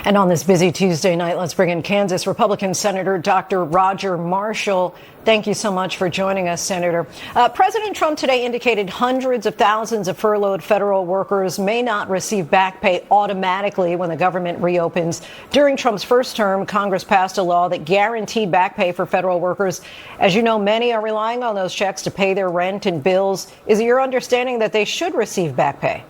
And on this busy Tuesday night, let's bring in Kansas Republican Senator Dr. Roger Marshall. Thank you so much for joining us, Senator. President Trump today indicated hundreds of thousands of furloughed federal workers may not receive back pay automatically when the government reopens. During Trump's first term, Congress passed a law that guaranteed back pay for federal workers. As you know, many are relying on those checks to pay their rent and bills. Is it your understanding that they should receive back pay?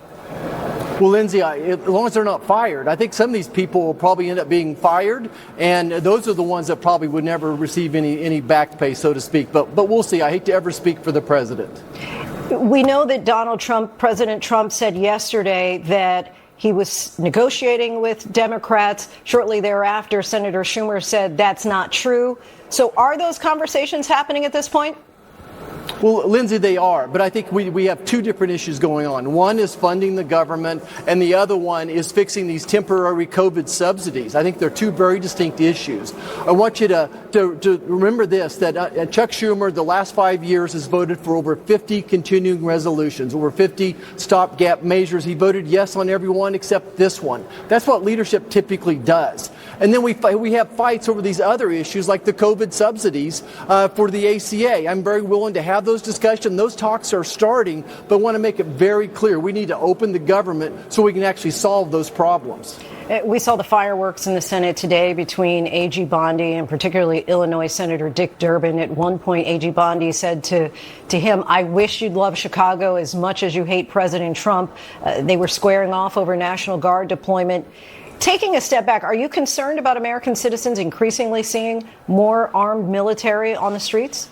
Well, Lindsay, as long as they're not fired, I think some of these people will probably end up being fired, and those are the ones that probably would never receive any back pay, so to speak. But we'll see. I hate to ever speak for the president. We know that President Trump said yesterday that he was negotiating with Democrats. Shortly thereafter, Senator Schumer said that's not true. So are those conversations happening at this point? Well, Lindsay, they are, but I think we have two different issues going on. One is funding the government, and the other one is fixing these temporary COVID subsidies. I think they're two very distinct issues. I want you to remember this, that Chuck Schumer, the last 5 years, has voted for over 50 continuing resolutions, over 50 stopgap measures. He voted yes on every one except this one. That's what leadership typically does. And then we have fights over these other issues like the COVID subsidies for the ACA. I'm very willing to have those discussions. Those talks are starting, but want to make it very clear. We need to open the government so we can actually solve those problems. We saw the fireworks in the Senate today between A.G. Bondi and particularly Illinois Senator Dick Durbin. At one point, A.G. Bondi said to him, "I wish you'd love Chicago as much as you hate President Trump." They were squaring off over National Guard deployment. Taking a step back, are you concerned about American citizens increasingly seeing more armed military on the streets?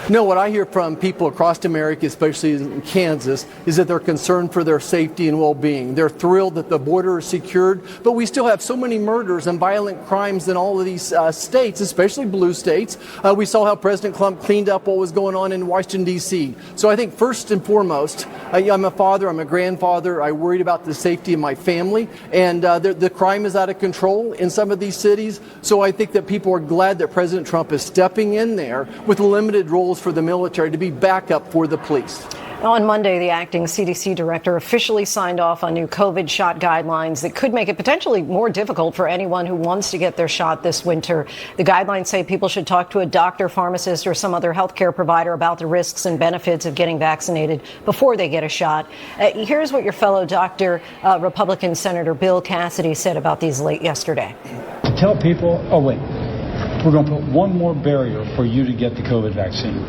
No, what I hear from people across America, especially in Kansas, is that they're concerned for their safety and well-being. They're thrilled that the border is secured, but we still have so many murders and violent crimes in all of these states, especially blue states. We saw how President Trump cleaned up what was going on in Washington, D.C. So I think first and foremost, I'm a father, I'm a grandfather, I worried about the safety of my family, and the crime is out of control in some of these cities. So I think that people are glad that President Trump is stepping in there with limited roles for the military to be backup for the police. On Monday, the acting CDC director officially signed off on new COVID shot guidelines that could make it potentially more difficult for anyone who wants to get their shot this winter. The guidelines say people should talk to a doctor, pharmacist, or some other healthcare provider about the risks and benefits of getting vaccinated before they get a shot. Here's what your fellow doctor, Republican Senator Bill Cassidy, said about these late yesterday. To tell people, oh, wait, we're going to put one more barrier for you to get the COVID vaccine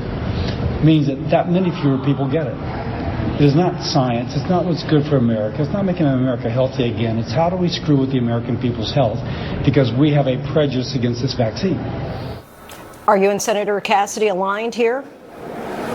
means that many fewer people get it. It is not science. It's not what's good for America. It's not making America healthy again. It's how do we screw with the American people's health because we have a prejudice against this vaccine. Are you and Senator Cassidy aligned here?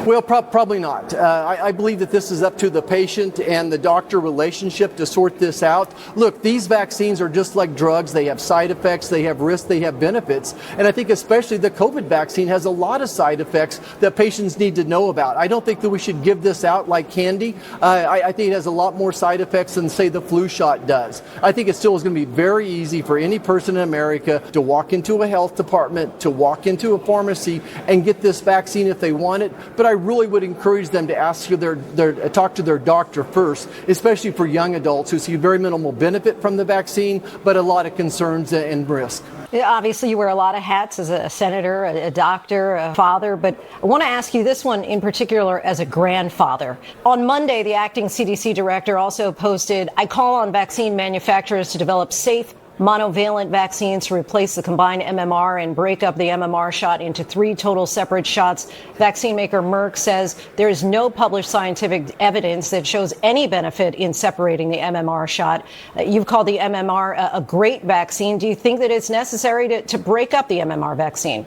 Well, probably not. I believe that this is up to the patient and the doctor relationship to sort this out. Look, these vaccines are just like drugs. They have side effects, they have risks, they have benefits. And I think especially the COVID vaccine has a lot of side effects that patients need to know about. I don't think that we should give this out like candy. I think it has a lot more side effects than, say, the flu shot does. I think it still is going to be very easy for any person in America to walk into a health department, to walk into a pharmacy and get this vaccine if they want it. But I really would encourage them to talk to their doctor first, especially for young adults who see very minimal benefit from the vaccine, but a lot of concerns and risk. Obviously, you wear a lot of hats as a senator, a doctor, a father, but I want to ask you this one in particular as a grandfather. On Monday, the acting CDC director also posted, "I call on vaccine manufacturers to develop safe monovalent vaccines to replace the combined MMR and break up the MMR shot into 3 total separate shots." Vaccine maker Merck says there is no published scientific evidence that shows any benefit in separating the MMR shot. You've called the MMR a great vaccine. Do you think that it's necessary to break up the MMR vaccine?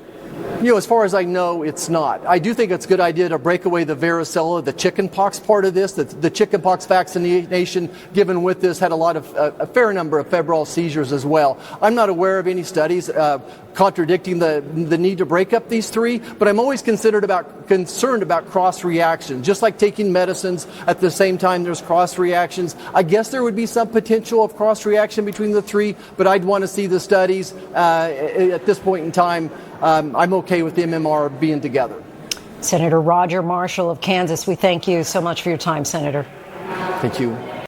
You know, as far as I know, it's not. I do think it's a good idea to break away the varicella, the chickenpox part of this. The chickenpox vaccination given with this had a fair number of febrile seizures as well. I'm not aware of any studies contradicting the need to break up these 3, but I'm always concerned about cross reactions. Just like taking medicines at the same time there's cross reactions. I guess there would be some potential of cross reaction between the 3, but I'd want to see the studies. At this point in time, I'm okay with the MMR being together. Senator Roger Marshall of Kansas, we thank you so much for your time, Senator. Thank you.